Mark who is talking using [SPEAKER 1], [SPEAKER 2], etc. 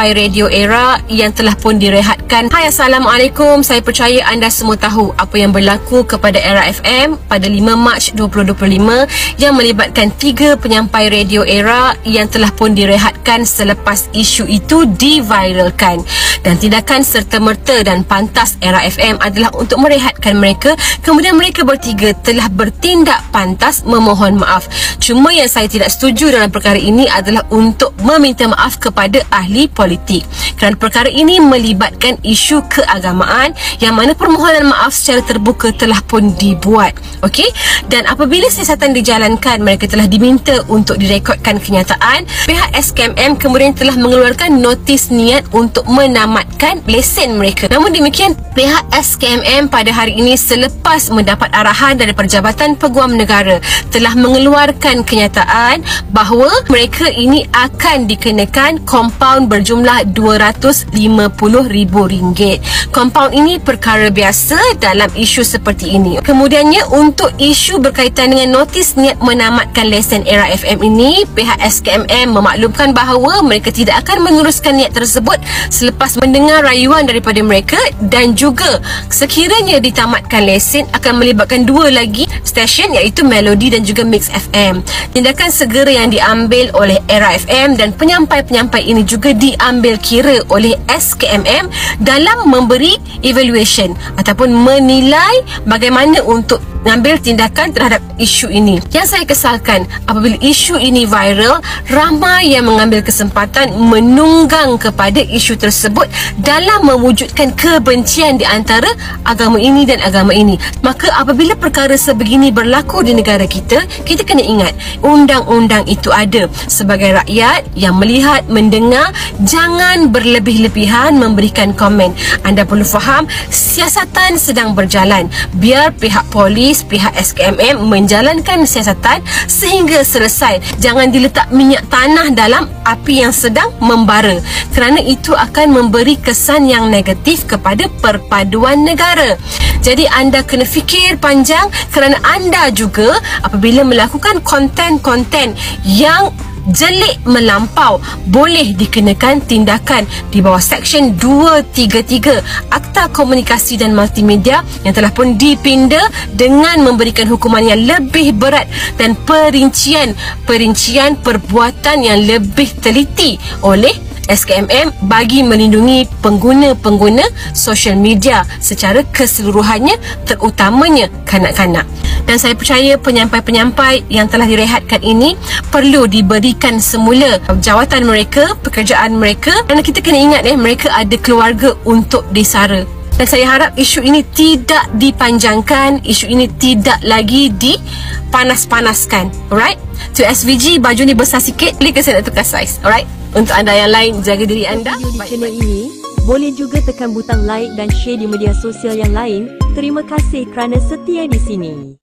[SPEAKER 1] penyampai radio Era yang telah pun direhatkan. Hai, Assalamualaikum. Saya percaya anda semua tahu apa yang berlaku kepada Era FM pada 5 Mac 2025 yang melibatkan 3 penyampai radio Era yang telah pun direhatkan selepas isu itu diviralkan. Dan tindakan serta-merta dan pantas Era FM adalah untuk merehatkan mereka. Kemudian mereka bertiga telah bertindak pantas memohon maaf. Cuma yang saya tidak setuju dalam perkara ini adalah untuk meminta maaf kepada ahli politik, kerana perkara ini melibatkan isu keagamaan yang mana permohonan maaf secara terbuka telah pun dibuat. Okey, dan apabila siasatan dijalankan, mereka telah diminta untuk direkodkan kenyataan. Pihak SKMM kemudian telah mengeluarkan notis niat untuk menamatkan lesen mereka. Namun demikian, pihak SKMM pada hari ini selepas mendapat arahan dari Perjabatan Peguam Negara telah mengeluarkan kenyataan bahawa mereka ini akan dikenakan kompaun berjumlah RM250,000. Kompaun ini perkara biasa dalam isu seperti ini. Kemudiannya, untuk isu berkaitan dengan notis niat menamatkan lesen Era FM ini, pihak SKMM memaklumkan bahawa mereka tidak akan meneruskan niat tersebut selepas mendengar rayuan daripada mereka, dan juga sekiranya ditamatkan lesen akan melibatkan 2 lagi stesen, iaitu Melody dan juga Mix FM. Tindakan segera yang diambil oleh Era FM dan penyampai-penyampai ini juga diambil kira oleh SKMM dalam memberi evaluation ataupun menilai bagaimana untuk mengambil tindakan terhadap isu ini. Yang saya kesalkan, apabila isu ini viral, ramai yang mengambil kesempatan menunggang kepada isu tersebut dalam mewujudkan kebencian di antara agama ini dan agama ini. Maka apabila perkara sebegini berlaku di negara kita, kita kena ingat undang-undang itu ada. Sebagai rakyat yang melihat, mendengar, jangan berlebih-lebihan memberikan komen. Anda perlu faham siasatan sedang berjalan. Biar pihak polis, pihak SKMM menjalankan siasatan sehingga selesai. Jangan diletak minyak tanah dalam api yang sedang membara, kerana itu akan memberi kesan yang negatif kepada perpaduan negara. Jadi anda kena fikir panjang, kerana anda juga apabila melakukan konten-konten yang jelik melampau boleh dikenakan tindakan di bawah Seksyen 233 Akta Komunikasi dan Multimedia yang telah pun dipinda dengan memberikan hukuman yang lebih berat dan perincian perbuatan yang lebih teliti oleh SKMM bagi melindungi pengguna-pengguna sosial media secara keseluruhannya, terutamanya kanak-kanak. Dan saya percaya penyampai-penyampai yang telah direhatkan ini perlu diberikan semula jawatan mereka, pekerjaan mereka, kerana kita kena ingat mereka ada keluarga untuk disara. Dan saya harap isu ini tidak dipanjangkan, isu ini tidak lagi dipanas-panaskan. Alright? To SVG, baju ni besar sikit, boleh ke saya nak tukar saiz? Alright? Untuk anda yang lain, jaga diri anda.
[SPEAKER 2] Video di channel ini, boleh juga tekan butang like dan share di media sosial yang lain. Terima kasih kerana setia di sini.